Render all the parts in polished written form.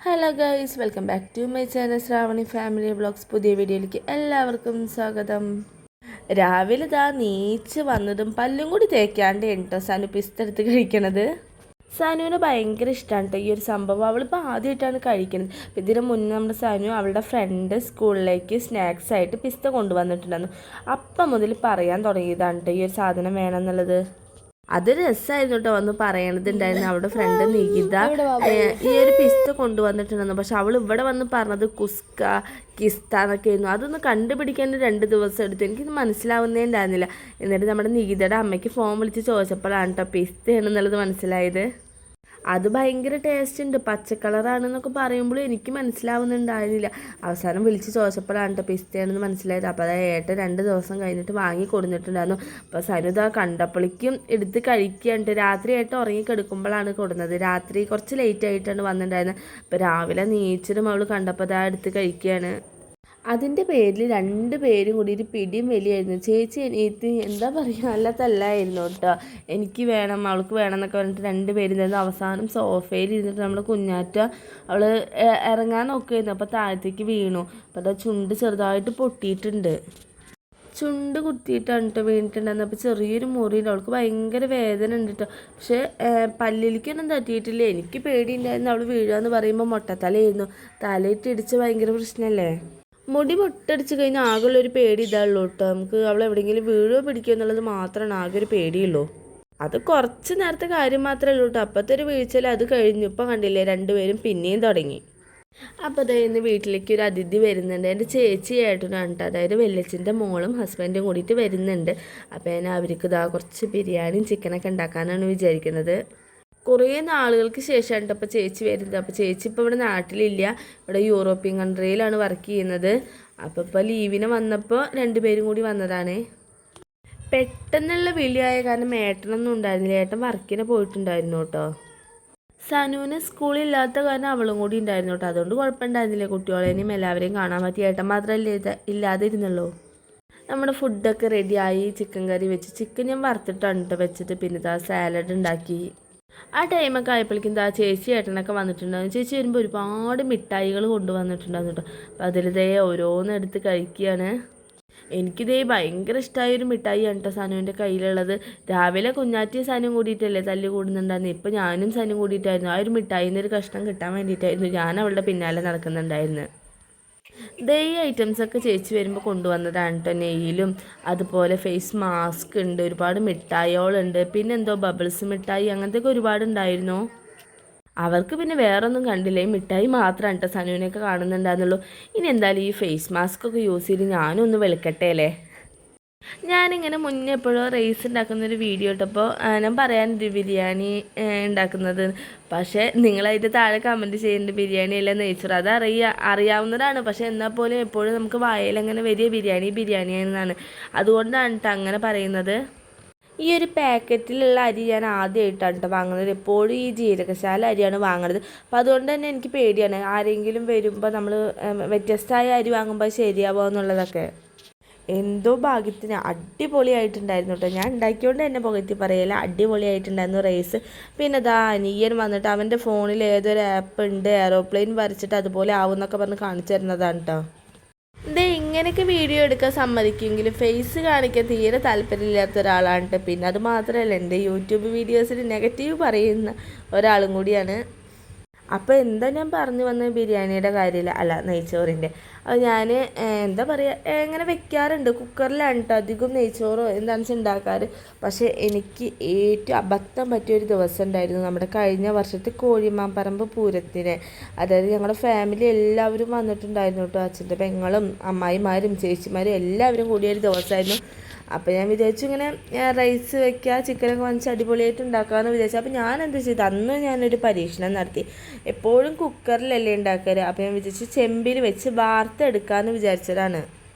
Hello guys, welcome back to my channel Shravani family vlogs. പുതിയ വീഡിയോയിലേക്ക് എല്ലാവർക്കും സ്വാഗതം. രാവിലെ നീച്ച് വന്നതും പല്ലും കൂടി തേക്കാണ്ട് കേട്ടോ സനു പിസ്ത എടുത്ത് കഴിക്കണത്. സനുവിന് ഭയങ്കര ഇഷ്ടമാണ് കേട്ടോ ഈ ഒരു സംഭവം. അവളിപ്പോൾ ആദ്യമായിട്ടാണ് കഴിക്കുന്നത്. ഇതിന് മുന്നേ നമ്മുടെ സനു അവളുടെ ഫ്രണ്ട് സ്കൂളിലേക്ക് സ്നാക്സ് ആയിട്ട് പിസ്ത കൊണ്ടുവന്നിട്ടുണ്ടായിരുന്നു. അപ്പം മുതൽ പറയാൻ തുടങ്ങിയതാണ് കേട്ടോ ഈ ഒരു സാധനം വേണമെന്നുള്ളത്. അത് രസമായിരുന്നു കേട്ടോ വന്ന് പറയണതുണ്ടായിരുന്നു. അവളുടെ ഫ്രണ്ട് നികിത ഈ ഒരു പിസ്ത കൊണ്ടുവന്നിട്ടുണ്ടെന്നു. പക്ഷെ അവൾ ഇവിടെ വന്ന് പറഞ്ഞത് കുസ്ക കിസ്ത എന്നൊക്കെ ആയിരുന്നു. അതൊന്ന് കണ്ടുപിടിക്കാൻ 2 ദിവസം എടുത്തു. എനിക്കിത് മനസ്സിലാവുന്നേ ഉണ്ടായിരുന്നില്ല. എന്നിട്ട് നമ്മുടെ നികിതയുടെ അമ്മയ്ക്ക് ഫോൺ വിളിച്ച് ചോദിച്ചപ്പോഴാണ് കേട്ടോ പിസ്തയാണെന്നുള്ളത് മനസ്സിലായത്. അത് ഭയങ്കര ടേസ്റ്റ് ഉണ്ട്, പച്ച കളറാണെന്നൊക്കെ പറയുമ്പോൾ എനിക്ക് മനസ്സിലാവുന്നുണ്ടായിരുന്നില്ല. അവസാനം വിളിച്ച് ചോദിച്ചപ്പോഴാണ് കേട്ടോ പിസ്തയാണെന്ന് മനസ്സിലായത്. അപ്പോൾ അത് ഏട്ടൻ 2 ദിവസം കഴിഞ്ഞിട്ട് വാങ്ങി കൊടുത്തിട്ടുണ്ടായിരുന്നു. അപ്പോൾ സനുത കണ്ടപ്പോഴേക്കും എടുത്ത് കഴിക്കുകയാണ്. രാത്രി ഏട്ടൻ ഉറങ്ങിക്കെടുക്കുമ്പോഴാണ് കൊടുക്കുന്നത്. രാത്രി കുറച്ച് ലേറ്റ് ആയിട്ടാണ് വന്നിട്ടുണ്ടായിരുന്നത്. അപ്പോൾ രാവിലെ നീച്ചിട്ടും അവൾ കണ്ടപ്പോൾ അതാ എടുത്ത് കഴിക്കുകയാണ്. അതിൻ്റെ പേരിൽ 2 പേരും കൂടി ഒരു പിടിയും വലിയായിരുന്നു. ചേച്ചി എനിക്ക് എന്താ പറയുക, നല്ല തല്ലായിരുന്നു കേട്ടോ. എനിക്ക് വേണം അവൾക്ക് വേണം എന്നൊക്കെ പറഞ്ഞിട്ട് 2 പേരും അവസാനം സോഫയിൽ ഇരുന്നിട്ട് നമ്മൾ കുഞ്ഞാറ്റ അവൾ ഇറങ്ങാൻ നോക്കുമായിരുന്നു. അപ്പോൾ താഴത്തേക്ക് വീണു. അപ്പോൾ അത് ചുണ്ട് ചെറുതായിട്ട് പൊട്ടിയിട്ടുണ്ട്. ചുണ്ട് കുത്തിയിട്ടാണ് കേട്ടോ വീണിട്ടുണ്ടായിരുന്നു. അപ്പോൾ ചെറിയൊരു മുറിയുണ്ട്. അവൾക്ക് ഭയങ്കര വേദന ഉണ്ട് കേട്ടോ. പക്ഷേ പല്ലിലേക്കൊന്നും തട്ടിയിട്ടില്ല. എനിക്ക് പേടിയുണ്ടായിരുന്നു അവൾ വീഴുകയെന്ന് പറയുമ്പോൾ മൊട്ടത്തലയായിരുന്നു. തലയിട്ട് ഇടിച്ച് ഭയങ്കര പ്രശ്നമല്ലേ. മുടി പൊട്ടടിച്ച് കഴിഞ്ഞാൽ ആകെയുള്ളൊരു പേടി ഇതാണല്ലോ കേട്ടോ. നമുക്ക് അവൾ എവിടെയെങ്കിലും വീഴുകയോ പിടിക്കുക എന്നുള്ളത് മാത്രമാണ് ആകെ ഒരു പേടിയുള്ളൂ. അത് കുറച്ച് നേരത്തെ കാര്യം മാത്രമേ ഉള്ളൂ കേട്ടോ. അപ്പോഴത്തെ ഒരു വീഴ്ചയിൽ അത് കഴിഞ്ഞു. ഇപ്പം കണ്ടില്ലേ 2 പേരും പിന്നെയും തുടങ്ങി. അപ്പോൾ അതായത് വീട്ടിലേക്ക് ഒരു അതിഥി വരുന്നുണ്ട്. എൻ്റെ ചേച്ചി ഏട്ടനാണ് കേട്ടോ. അതായത് വല്യച്ഛൻ്റെ മോളും ഹസ്ബൻഡും കൂടിയിട്ട് വരുന്നുണ്ട്. അപ്പോൾ ഞാൻ അവർക്ക് കുറച്ച് ബിരിയാണിയും ചിക്കനൊക്കെ ഉണ്ടാക്കാനാണ് വിചാരിക്കുന്നത്. കുറേ നാളുകൾക്ക് ശേഷമാണ് കേട്ടോ അപ്പോൾ ചേച്ചി വരുന്നത്. അപ്പോൾ ചേച്ചി ഇപ്പോൾ ഇവിടെ നാട്ടിലില്ല, ഇവിടെ യൂറോപ്യൻ കൺട്രിയിലാണ് വർക്ക് ചെയ്യുന്നത്. അപ്പോൾ ഇപ്പോൾ ലീവിന് വന്നപ്പോൾ 2 പേരും കൂടി വന്നതാണ്. പെട്ടെന്നുള്ള വിളിയായ കാരണം ഏട്ടനൊന്നും ഉണ്ടായിരുന്നില്ല. ഏട്ടൻ വർക്കിന് പോയിട്ടുണ്ടായിരുന്നു കേട്ടോ. സനുവിന് സ്കൂളില്ലാത്ത കാരണം അവളും കൂടി ഉണ്ടായിരുന്നു കേട്ടോ. അതുകൊണ്ട് കുഴപ്പമുണ്ടായിരുന്നില്ല. കുട്ടികളെയും എല്ലാവരെയും കാണാൻ പറ്റി. ഏട്ടൻ മാത്രമല്ലേ ഇല്ലാതിരുന്നുള്ളൂ. നമ്മുടെ ഫുഡൊക്കെ റെഡിയായി. ചിക്കൻ കറി വെച്ച് ചിക്കൻ ഞാൻ വറുത്തിട്ടാണ് കേട്ടോ വെച്ചിട്ട്. പിന്നെ സാലഡ് ഉണ്ടാക്കി. ആ ടൈമൊക്കെ ആയപ്പോഴേക്കും ചേച്ചി ഏട്ടനൊക്കെ വന്നിട്ടുണ്ടായിരുന്നു. ചേച്ചി വരുമ്പോൾ ഒരുപാട് മിഠായികൾ കൊണ്ടുവന്നിട്ടുണ്ടായിരുന്നു കേട്ടോ. അപ്പോൾ അതിലിതേ ഓരോന്നെടുത്ത് കഴിക്കുകയാണ്. എനിക്കിതേ ഭയങ്കര ഇഷ്ടമായൊരു മിഠായിയാണ് കേട്ടോ സനുവിൻ്റെ കയ്യിലുള്ളത്. രാവിലെ കുഞ്ഞാറ്റിയും സനും കൂടിയിട്ടല്ലേ തല്ല് കൂടുന്നുണ്ടായിരുന്നു. ഇപ്പോൾ ഞാനും സനും കൂടിയിട്ടായിരുന്നു. ആ ഒരു മിഠായിന്ന് ഒരു കഷ്ണം കിട്ടാൻ വേണ്ടിയിട്ടായിരുന്നു ഞാൻ അവളുടെ പിന്നാലെ നടക്കുന്നുണ്ടായിരുന്നു. ഈ ഐറ്റംസൊക്കെ ചേച്ചി വരുമ്പോൾ കൊണ്ടുവന്നതാണ് കേട്ടോ. നെയ്യിലും അതുപോലെ ഫേസ് മാസ്ക് ഉണ്ട്, ഒരുപാട് മിഠായികളുണ്ട്, പിന്നെ എന്തോ ബബിൾസ് മിഠായി അങ്ങനത്തെയൊക്കെ ഒരുപാടുണ്ടായിരുന്നു. അവർക്ക് പിന്നെ വേറൊന്നും കണ്ടില്ല, ഈ മിഠായി മാത്രമാണ് കേട്ടോ സനുവിനെയൊക്കെ കാണുന്നുണ്ടായിരുന്നുള്ളൂ. ഇനി എന്തായാലും ഈ ഫേസ് മാസ്ക് ഒക്കെ യൂസ് ചെയ്ത് ഞാനും ഒന്ന് വെളുക്കട്ടെ അല്ലേ. ഞാനിങ്ങനെ മുന്നേ എപ്പോഴും റൈസ് ഉണ്ടാക്കുന്നൊരു വീഡിയോ ഇട്ടപ്പോൾ ഞാൻ പറയാനൊരു ബിരിയാണി ഉണ്ടാക്കുന്നത്. പക്ഷേ നിങ്ങളതിൻ്റെ താഴെ കമൻറ്റ് ചെയ്യുന്നുണ്ട് ബിരിയാണി അല്ല നെയ്ച്ചോറ്. അത് അറിയാവുന്നതാണ്. പക്ഷേ എന്നാൽ പോലും എപ്പോഴും നമുക്ക് വായലങ്ങനെ വലിയ ബിരിയാണി എന്നാണ്. അതുകൊണ്ടാണ് കേട്ടോ അങ്ങനെ പറയുന്നത്. ഈ ഒരു പാക്കറ്റിലുള്ള അരി ഞാൻ ആദ്യമായിട്ടാണ് കേട്ടോ വാങ്ങുന്നത്. എപ്പോഴും ഈ ജീരകശാല അരിയാണ് വാങ്ങുന്നത്. അപ്പോൾ അതുകൊണ്ട് തന്നെ എനിക്ക് പേടിയാണ് ആരെങ്കിലും വരുമ്പോൾ നമ്മൾ വ്യത്യസ്തമായ അരി വാങ്ങുമ്പോൾ ശരിയാവുമോ എന്നുള്ളതൊക്കെ. എന്തോ ഭാഗ്യത്തിന് അടിപൊളിയായിട്ടുണ്ടായിരുന്നു കേട്ടോ. ഞാൻ ഉണ്ടാക്കിയോണ്ട് തന്നെ പുകഴ്ത്തി പറയില്ല, അടിപൊളിയായിട്ടുണ്ടായിരുന്നു റൈസ്. പിന്നെ അനിയൻ വന്നിട്ട് അവൻ്റെ ഫോണിൽ ഏതൊരു ആപ്പ് ഉണ്ട് എയറോപ്ലെയിൻ വരച്ചിട്ട് അതുപോലെ ആവുമെന്നൊക്കെ പറഞ്ഞ് കാണിച്ചു തരുന്നതാണ് കേട്ടോ. ഇങ്ങനെയൊക്കെ വീഡിയോ എടുക്കാൻ സമ്മതിക്കുമെങ്കിലും ഫേസ് കാണിക്കാൻ തീരെ താല്പര്യമില്ലാത്ത ഒരാളാണ് കേട്ടോ. പിന്നെ അത് മാത്രമല്ല എൻ്റെ യൂട്യൂബ് വീഡിയോസിൽ നെഗറ്റീവ് പറയുന്ന ഒരാളും കൂടിയാണ്. അപ്പോൾ എന്താ ഞാൻ പറഞ്ഞു വന്നത് ബിരിയാണിയുടെ കാര്യമില്ല, അല്ല നെയ്ച്ചോറിൻ്റെ. അത് ഞാൻ എന്താ പറയുക ഇങ്ങനെ വെക്കാറുണ്ട്, കുക്കറിലാണ് കേട്ടോ അധികം നെയ്ച്ചോറോ എന്താണെന്ന് വെച്ചാൽ ഉണ്ടാക്കാറ്. പക്ഷേ എനിക്ക് ഏറ്റവും അബദ്ധം പറ്റിയൊരു ദിവസം ഉണ്ടായിരുന്നു നമ്മുടെ കഴിഞ്ഞ വർഷത്തെ കോഴിമാമ്പറമ്പ് പൂരത്തിന്. അതായത് ഞങ്ങളുടെ ഫാമിലി എല്ലാവരും വന്നിട്ടുണ്ടായിരുന്നു കേട്ടോ. അച്ഛൻ്റെ പെങ്ങളും അമ്മായിമാരും ചേച്ചിമാരും എല്ലാവരും കൂടിയൊരു ദിവസമായിരുന്നു. അപ്പോൾ ഞാൻ വിചാരിച്ചു ഇങ്ങനെ റൈസ് വെക്കുക, ചിക്കനൊക്കെ വാങ്ങിച്ച് അടിപൊളിയായിട്ട് ഉണ്ടാക്കാമെന്ന് വിചാരിച്ചു. അപ്പോൾ ഞാൻ എന്താ ചെയ്തത്, അന്ന് ഞാനൊരു പരീക്ഷണം നടത്തി. എപ്പോഴും കുക്കറിലല്ലേ ഉണ്ടാക്കാറ്. അപ്പോൾ ഞാൻ വിചാരിച്ചു ചെമ്പിൽ വെച്ച് വാർത്തെടുക്കാമെന്ന് വിചാരിച്ചതാണ്.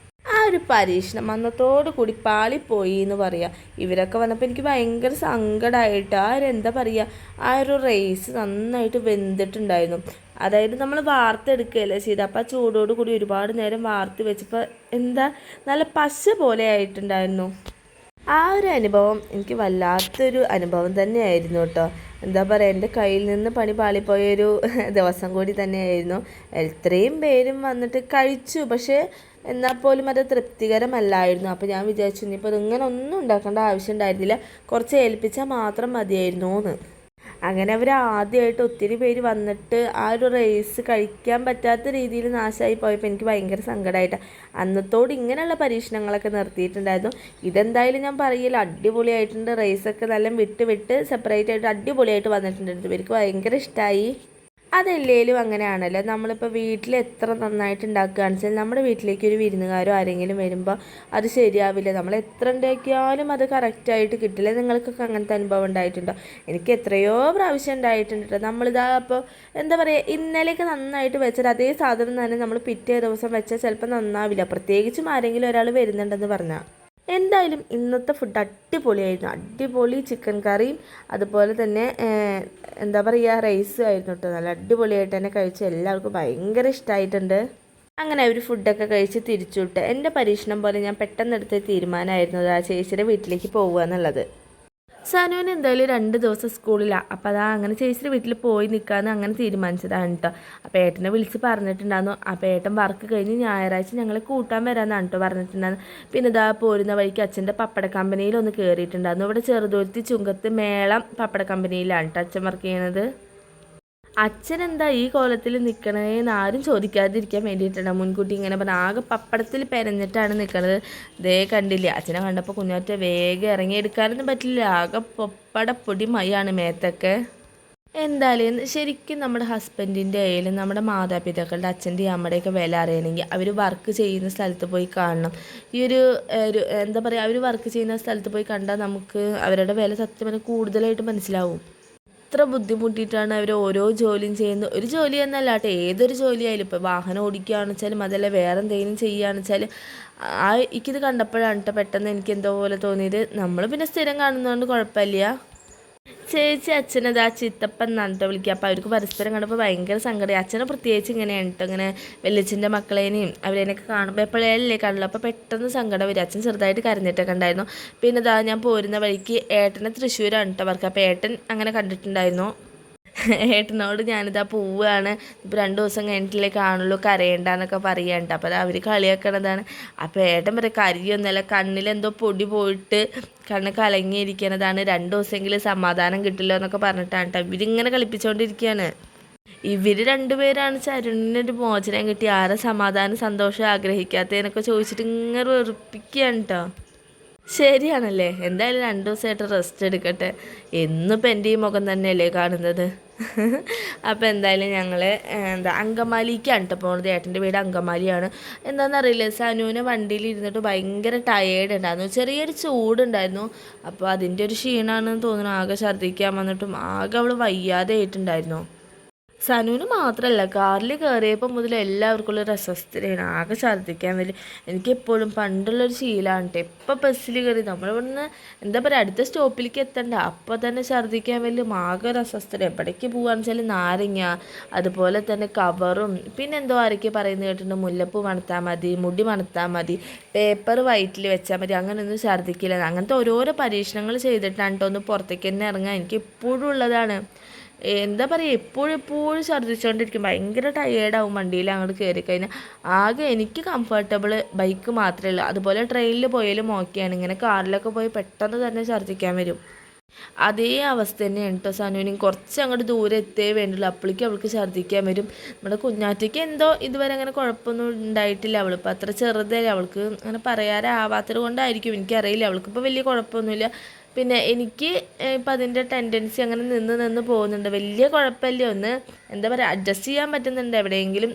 ആ ഒരു പരീക്ഷണം അന്നത്തോടു കൂടി പാളിപ്പോയി എന്ന് പറയാം. ഇവരൊക്കെ വന്നപ്പോൾ എനിക്ക് ഭയങ്കര സങ്കടമായിട്ട് എന്താ പറയുക, ആ ഒരു റൈസ് നന്നായിട്ട് വെന്തിട്ടുണ്ടായിരുന്നു. അതായത് നമ്മൾ വാർത്തെടുക്കുകയല്ലേ ചെയ്ത്. അപ്പോൾ ആ ചൂടോട് കൂടി ഒരുപാട് നേരം വാർത്ത് വെച്ചപ്പോൾ നല്ല പശ പോലെ ആയിട്ടുണ്ടായിരുന്നു. ആ ഒരു അനുഭവം എനിക്ക് വല്ലാത്തൊരു അനുഭവം തന്നെയായിരുന്നു കേട്ടോ. എന്താ പറയുക, എൻ്റെ കയ്യിൽ നിന്ന് പണി പാളിപ്പോയൊരു ദിവസം കൂടി തന്നെയായിരുന്നു. എത്രയും പേരും വന്നിട്ട് കഴിച്ചു, പക്ഷേ എന്നാൽ പോലും അത് തൃപ്തികരമല്ലായിരുന്നു. അപ്പോൾ ഞാൻ വിചാരിച്ചു ഇനിയിപ്പോൾ ഇങ്ങനെ ഒന്നും ഉണ്ടാക്കേണ്ട ആവശ്യം ഉണ്ടായിരുന്നില്ല, കുറച്ച് ഏൽപ്പിച്ചാൽ മാത്രം മതിയായിരുന്നു എന്ന്. അങ്ങനെ അവർ ആദ്യമായിട്ട് ഒത്തിരി പേര് വന്നിട്ട് ആ ഒരു റൈസ് കഴിക്കാൻ പറ്റാത്ത രീതിയിൽ നാശമായി പോയപ്പോൾ എനിക്ക് ഭയങ്കര സങ്കടമായിട്ടാണ്. അന്നത്തോട് ഇങ്ങനെയുള്ള പരീക്ഷണങ്ങളൊക്കെ നിർത്തിയിട്ടുണ്ടായിരുന്നു. ഇതെന്തായാലും ഞാൻ പറയില്ല, അടിപൊളിയായിട്ടുണ്ട്. റൈസൊക്കെ നല്ല വിട്ട് വിട്ട് സെപ്പറേറ്റ് ആയിട്ട് അടിപൊളിയായിട്ട് വന്നിട്ടുണ്ട്. ഇവർക്ക് ഭയങ്കര ഇഷ്ടമായി. അതല്ലേലും അങ്ങനെയാണല്ലോ, നമ്മളിപ്പോൾ വീട്ടിൽ എത്ര നന്നായിട്ട് ഉണ്ടാക്കുകയാണെന്ന് വെച്ചാൽ നമ്മുടെ വീട്ടിലേക്ക് ഒരു വിരുന്നുകാരോ ആരെങ്കിലും വരുമ്പോൾ അത് ശരിയാവില്ല. നമ്മൾ എത്ര ഉണ്ടാക്കിയാലും അത് കറക്റ്റായിട്ട് കിട്ടില്ല. നിങ്ങൾക്കൊക്കെ അങ്ങനത്തെ അനുഭവം ഉണ്ടായിട്ടുണ്ടോ? എനിക്ക് എത്രയോ പ്രാവശ്യം ഉണ്ടായിട്ടുണ്ട്. നമ്മളിതാ അപ്പോൾ എന്താ പറയുക, ഇന്നലെയൊക്കെ നന്നായിട്ട് വെച്ചാൽ അതേ സാധനം തന്നെ നമ്മൾ പിറ്റേ ദിവസം വെച്ചാൽ ചിലപ്പോൾ നന്നാവില്ല, പ്രത്യേകിച്ചും ആരെങ്കിലും ഒരാൾ വരുന്നുണ്ടെന്ന് പറഞ്ഞാൽ. എന്തായാലും ഇന്നത്തെ ഫുഡ് അടിപൊളിയായിരുന്നു. അടിപൊളി ചിക്കൻ കറിയും അതുപോലെ തന്നെ എന്താ പറയുക റൈസും ആയിരുന്നു കേട്ടോ. നല്ല അടിപൊളിയായിട്ട് തന്നെ കഴിച്ച് എല്ലാവർക്കും ഭയങ്കര ഇഷ്ടമായിട്ടുണ്ട്. അങ്ങനെ അവർ ഫുഡൊക്കെ കഴിച്ച് തിരിച്ചു വിട്ട് എൻ്റെ പരീക്ഷണം പോലെ ഞാൻ പെട്ടെന്നെടുത്ത തീരുമാനമായിരുന്നു ആ ചേച്ചിയുടെ വീട്ടിലേക്ക് പോകുക എന്നുള്ളത്. സനുവിന് എന്തായാലും 2 ദിവസം സ്കൂളിലാണ്. അപ്പോൾ അതാ അങ്ങനെ ചേച്ചിയുടെ വീട്ടിൽ പോയി നിൽക്കാമെന്ന് അങ്ങനെ തീരുമാനിച്ചതാണ് കേട്ടോ. അപ്പോൾ ഏട്ടനെ വിളിച്ച് പറഞ്ഞിട്ടുണ്ടായിരുന്നു. അപ്പോൾ ഏട്ടൻ വർക്ക് കഴിഞ്ഞ് ഞായറാഴ്ച ഞങ്ങളെ കൂട്ടാൻ വരാമെന്നാണ് കേട്ടോ പറഞ്ഞിട്ടുണ്ടായിരുന്നു. പിന്നെ ഇതാ പോരുന്ന വഴിക്ക് അച്ഛൻ്റെ പപ്പട കമ്പനിയിലൊന്ന് കയറിയിട്ടുണ്ടായിരുന്നു. ഇവിടെ ചെറുതുരുത്തി ചുങ്കത്ത് മേളം പപ്പട കമ്പനിയിലാണ് കേട്ടോ അച്ഛൻ വർക്ക് ചെയ്യണത്. അച്ഛൻ എന്താ ഈ കോലത്തിൽ നിൽക്കണേന്ന് ആരും ചോദിക്കാതിരിക്കാൻ വേണ്ടിയിട്ടാണ് മുൻകൂട്ടി ഇങ്ങനെ പറഞ്ഞാൽ ആകെ പപ്പടത്തിൽ പെരഞ്ഞിട്ടാണ് നിൽക്കണത്. ദേ കണ്ടില്ലേ, അച്ഛനെ കണ്ടപ്പോൾ കുഞ്ഞോറ്റ വേഗം ഇറങ്ങിയെടുക്കാനൊന്നും പറ്റില്ല. ആകെ പൊടി മയാണ് മേത്തൊക്കെ. എന്തായാലും ശരിക്കും നമ്മുടെ ഹസ്ബൻഡിൻ്റെ ആയാലും നമ്മുടെ മാതാപിതാക്കളുടെ അച്ഛൻ്റെയും അമ്മയുടെയൊക്കെ വില അറിയണമെങ്കിൽ അവർ വർക്ക് ചെയ്യുന്ന സ്ഥലത്ത് പോയി കാണണം. ഈ ഒരു എന്താ പറയുക, അവർ വർക്ക് ചെയ്യുന്ന സ്ഥലത്ത് പോയി കണ്ടാൽ നമുക്ക് അവരുടെ വില സത്യം പറഞ്ഞാൽ കൂടുതലായിട്ട് മനസ്സിലാവും. എത്ര ബുദ്ധിമുട്ടിയിട്ടാണ് അവർ ഓരോ ജോലിയും ചെയ്യുന്നത്. ഒരു ജോലി എന്നല്ല കേട്ടോ, ഏതൊരു ജോലിയായാലും ഇപ്പോൾ വാഹനം ഓടിക്കുകയാണെന്ന് വെച്ചാലും അതല്ല വേറെ എന്തെങ്കിലും ചെയ്യുകയാണെന്ന് വെച്ചാൽ എനിക്കിത് കണ്ടപ്പോഴാണ് കേട്ടോ പെട്ടെന്ന് എനിക്ക് എന്തോ പോലെ തോന്നിയത്. നമ്മൾ പിന്നെ സ്ഥിരം കാണുന്നതുകൊണ്ട് കുഴപ്പമില്ല. ചേച്ചി അച്ഛനത് ആ ചിത്തപ്പൻ എന്നാണ് കേട്ടോ വിളിക്കുക. അപ്പോൾ അവർക്ക് പരസ്പരം കണ്ടപ്പോൾ ഭയങ്കര സങ്കടമായി. അച്ഛനെ പ്രത്യേകിച്ച് ഇങ്ങനെയാണ് കേട്ടോ, ഇങ്ങനെ വെല്ലിച്ചിൻ്റെ മക്കളേനെയും അവരേനൊക്കെ കാണുമ്പോൾ എപ്പോഴല്ലേ കാണുള്ളൂ. അപ്പോൾ പെട്ടെന്ന് സങ്കടം വരും. അച്ഛൻ ചെറുതായിട്ട് കരഞ്ഞിട്ടൊക്കെ ഉണ്ടായിരുന്നു. പിന്നെ ഇതാ ഞാൻ പോരുന്ന വഴിക്ക് ഏട്ടനെ തൃശ്ശൂരാണ് കേട്ടോ വർക്ക്. അപ്പോൾ ഏട്ടൻ അങ്ങനെ കണ്ടിട്ടുണ്ടായിരുന്നു. ഏട്ടനോട് ഞാനിതാ പോവുകയാണ്, ഇപ്പോൾ 2 ദിവസം കഴിഞ്ഞിട്ടില്ലേ കാണുള്ളൂ, കരയണ്ടെന്നൊക്കെ പറയാണ്ട്. അപ്പോൾ അത് അവർ കളിയാക്കണതാണ്. അപ്പോൾ ഏട്ടൻ പറയും കരിയൊന്നുമല്ല, കണ്ണിലെന്തോ പൊടി പോയിട്ട് കണ്ണ് കലങ്ങിയിരിക്കണതാണ്, 2 ദിവസമെങ്കിലും സമാധാനം കിട്ടില്ല എന്നൊക്കെ പറഞ്ഞിട്ടാണ് കേട്ടോ ഇവരിങ്ങനെ കളിപ്പിച്ചുകൊണ്ടിരിക്കുകയാണ്. ഇവർ 2 പേരാണ് ചരുണിനൊരു മോചനം കിട്ടി, ആരെ സമാധാനം സന്തോഷം ആഗ്രഹിക്കാത്തതെന്നൊക്കെ ചോദിച്ചിട്ട് ഇങ്ങനെ വെറുപ്പിക്കുകയാണ് കേട്ടോ. ശരിയാണല്ലേ, എന്തായാലും 2 ദിവസമായിട്ട് റെസ്റ്റ് എടുക്കട്ടെ. എന്നിപ്പോൾ എൻ്റെ ഈ മുഖം തന്നെയല്ലേ കാണുന്നത്. അപ്പോൾ എന്തായാലും ഞങ്ങൾ അങ്കമാലിക്കാണ് കേട്ടോ പോകുന്നത്. ഏട്ടൻ്റെ വീട് അങ്കമാലിയാണ്. എന്താണെന്നറിയില്ല, സനുവിനെ വണ്ടിയിൽ ഇരുന്നിട്ട് ഭയങ്കര ടയേർഡ് ഉണ്ടായിരുന്നു, ചെറിയൊരു ചൂടുണ്ടായിരുന്നു. അപ്പോൾ അതിൻ്റെ ഒരു ക്ഷീണമാണെന്ന് തോന്നുന്നു. ആകെ ഛർദ്ദിക്കാൻ വന്നിട്ടും ആകെ അവൾ വയ്യാതെ ആയിട്ടുണ്ടായിരുന്നു. സനുവിന് മാത്രമല്ല, കാറിൽ കയറിയപ്പോൾ മുതൽ എല്ലാവർക്കും ഉള്ള അസ്വസ്ഥതയാണ്, ആകെ ഛർദ്ദിക്കാൻ വരും. എനിക്കെപ്പോഴും പണ്ടുള്ളൊരു ശീലമാണ് കേട്ടോ, എപ്പോൾ ബസ്സിൽ കയറി നമ്മളിവിടുന്ന് എന്താ പറയുക അടുത്ത സ്റ്റോപ്പിലേക്ക് എത്തണ്ട അപ്പോൾ തന്നെ ഛർദ്ദിക്കാൻ വലിയ ആകെ ഒരു അസ്വസ്ഥത. എവിടേക്ക് പോകുകയെന്ന് വെച്ചാൽ നാരങ്ങ, അതുപോലെ തന്നെ കവറും, പിന്നെ എന്തോ ആരൊക്കെ പറയുന്നത് കേട്ടിട്ടുണ്ട് മുല്ലപ്പൂ മണത്താൽ മതി, മുടി മണത്താൽ മതി, പേപ്പർ വയറ്റിൽ വെച്ചാൽ മതി, അങ്ങനെയൊന്നും ഛർദ്ദിക്കില്ല. അങ്ങനത്തെ ഓരോരോ പരീക്ഷണങ്ങൾ ചെയ്തിട്ടാണ് കേട്ടോ ഒന്ന് പുറത്തേക്ക് തന്നെ ഇറങ്ങാൻ. എനിക്ക് എപ്പോഴും ഉള്ളതാണ്. എന്താ പറയുക, എപ്പോഴും ഛർദ്ദിച്ചുകൊണ്ടിരിക്കും. ഭയങ്കര ടയേർഡാവും വണ്ടിയിൽ അങ്ങോട്ട് കയറിക്കഴിഞ്ഞാൽ. ആകെ എനിക്ക് കംഫർട്ടബിൾ ബൈക്ക് മാത്രമേ ഉള്ളൂ. അതുപോലെ ട്രെയിനിൽ പോയാലും ഓക്കെയാണ്. ഇങ്ങനെ കാറിലൊക്കെ പോയി പെട്ടെന്ന് തന്നെ ഛർദ്ദിക്കാൻ വരും. അതേ അവസ്ഥ തന്നെയാണ് കേട്ടോ സനുവിനും. കുറച്ച് അങ്ങോട്ട് ദൂരെ എത്തേ വേണ്ടുള്ളൂ, അപ്പോഴേക്കും അവൾക്ക് ഛർദ്ദിക്കാൻ വരും. നമ്മുടെ കുഞ്ഞാറ്റയ്ക്ക് എന്തോ ഇതുവരെ അങ്ങനെ കുഴപ്പമൊന്നും ഉണ്ടായിട്ടില്ല. അവളിപ്പോൾ അത്ര ചെറുതല്ലേ, അവൾക്ക് അങ്ങനെ പറയാറാവാത്തത് കൊണ്ടായിരിക്കും, എനിക്കറിയില്ല. അവൾക്കിപ്പോൾ വലിയ കുഴപ്പമൊന്നുമില്ല. പിന്നെ എനിക്ക് ഇപ്പം അതിൻ്റെ ടെൻഡൻസി അങ്ങനെ നിന്ന് പോകുന്നുണ്ട്. വലിയ കുഴപ്പമില്ല, ഒന്ന് എന്താ പറയുക അഡ്ജസ്റ്റ് ചെയ്യാൻ പറ്റുന്നുണ്ട്. എവിടെയെങ്കിലും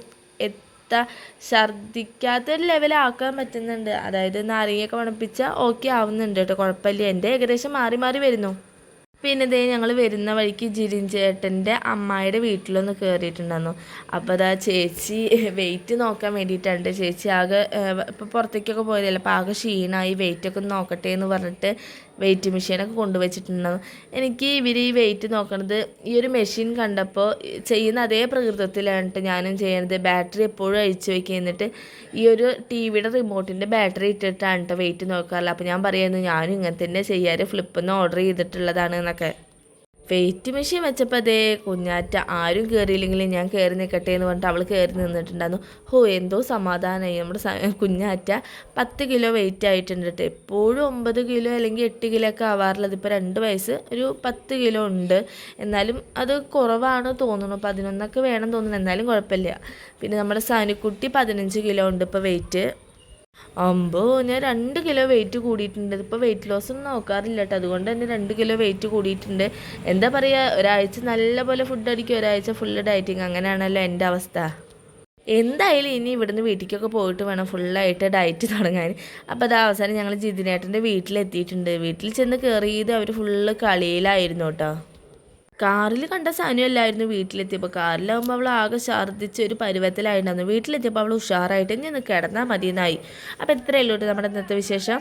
ഛർദ്ദിക്കാത്തൊരു ലെവലാക്കാൻ പറ്റുന്നുണ്ട്. അതായത് നാരങ്ങയൊക്കെ മണപ്പിച്ചാൽ ഓക്കെ ആവുന്നുണ്ട് കേട്ടോ, കുഴപ്പമില്ല. എൻ്റെ ഏകദേശം മാറി വരുന്നു. പിന്നെ ഇതേ ഞങ്ങൾ വരുന്ന വഴിക്ക് ജിരിൻ ചേട്ടൻ്റെ അമ്മായിയുടെ വീട്ടിലൊന്ന് കയറിയിട്ടുണ്ടായിരുന്നു. അപ്പോൾ അതാ ചേച്ചി വെയിറ്റ് നോക്കാൻ വേണ്ടിയിട്ടുണ്ട്. ചേച്ചി ആകെ ഇപ്പോൾ പുറത്തേക്കൊക്കെ പോയതല്ലേ, അപ്പോൾ ആകെ ക്ഷീണമായി, വെയിറ്റൊക്കെ ഒന്ന് നോക്കട്ടെ എന്ന് പറഞ്ഞിട്ട് വെയിറ്റ് മെഷീനൊക്കെ കൊണ്ടുവച്ചിട്ടുണ്ടായിരുന്നു. എനിക്ക് ഇവർ ഈ വെയിറ്റ് നോക്കണത് ഈ ഒരു മെഷീൻ കണ്ടപ്പോൾ ചെയ്യുന്ന അതേ പ്രകൃതത്തിലാണ് ഞാനും ചെയ്യുന്നത്. ബാറ്ററി എപ്പോഴും അഴിച്ചു വയ്ക്കുക, എന്നിട്ട് ഈ ഒരു ടി വിയുടെ റിമോട്ടിൻ്റെ ബാറ്ററി ഇട്ടിട്ടാണ് കേട്ടോ വെയിറ്റ് നോക്കാറില്ല. അപ്പോൾ ഞാൻ പറയുന്നു ഞാനും ഇങ്ങനെ തന്നെ ചെയ്യാറ്, ഫ്ലിപ്പിൽ നിന്ന് ഓർഡർ ചെയ്തിട്ടുള്ളതാണ് എന്നൊക്കെ. വെയിറ്റ് മെഷീൻ വെച്ചപ്പോൾ അതേ കുഞ്ഞാറ്റ ആരും കയറിയില്ലെങ്കിലും ഞാൻ കയറി നിൽക്കട്ടെ എന്ന് പറഞ്ഞിട്ട് അവൾ കയറി നിന്നിട്ടുണ്ടായിരുന്നു. എന്തോ സമാധാനമായി. നമ്മുടെ കുഞ്ഞാറ്റ 10 കിലോ വെയിറ്റ് ആയിട്ടുണ്ട് കേട്ടോ. എപ്പോഴും 9 കിലോ അല്ലെങ്കിൽ 8 കിലോ ഒക്കെ ആവാറുള്ളത്. ഇപ്പോൾ 2 വയസ്സ് ഒരു 10 കിലോ ഉണ്ട്. എന്നാലും അത് കുറവാണ് തോന്നുന്നു. 11 വേണം തോന്നുന്നു. എന്നാലും കുഴപ്പമില്ല. പിന്നെ നമ്മുടെ സാനുക്കുട്ടി 15 കിലോ ഉണ്ട് ഇപ്പോൾ വെയിറ്റ്. ഞാൻ 2 കിലോ വെയിറ്റ് കൂടിയിട്ടുണ്ട്. ഇപ്പോൾ വെയിറ്റ് ലോസ് ഒന്നും നോക്കാറില്ല കേട്ടോ. അതുകൊണ്ട് തന്നെ 2 കിലോ വെയിറ്റ് കൂടിയിട്ടുണ്ട്. എന്താ പറയുക, ഒരാഴ്ച നല്ലപോലെ ഫുഡ് അടിക്കും, ഒരാഴ്ച ഫുള്ള് ഡയറ്റിങ്. അങ്ങനെയാണല്ലോ എൻ്റെ അവസ്ഥ. എന്തായാലും ഇനി ഇവിടുന്ന് വീട്ടിലേക്കൊക്കെ പോയിട്ട് വേണം ഫുള്ളായിട്ട് ഡയറ്റ് തുടങ്ങാൻ. അപ്പോൾ അത് അവസാനം ഞങ്ങൾ ജിതിനേട്ടൻ്റെ വീട്ടിലെത്തിയിട്ടുണ്ട്. വീട്ടിൽ ചെന്ന് കയറിയത് അവർ ഫുള്ള് കളിയിലായിരുന്നു കേട്ടോ. കാറിൽ കണ്ട സാധനമല്ലായിരുന്നു വീട്ടിലെത്തിയപ്പോൾ. കാറിലാകുമ്പോൾ അവൾ ആകെ ഛർദ്ദിച്ച് ഒരു പരുവത്തിലായിട്ടുണ്ടായിരുന്നു. വീട്ടിലെത്തിയപ്പോൾ അവൾ ഉഷാറായിട്ട് ഇനി ഒന്ന് കിടന്നാൽ മതിയെന്നായി. അപ്പോൾ എത്രയല്ലോ നമ്മുടെ ഇന്നത്തെ വിശേഷം.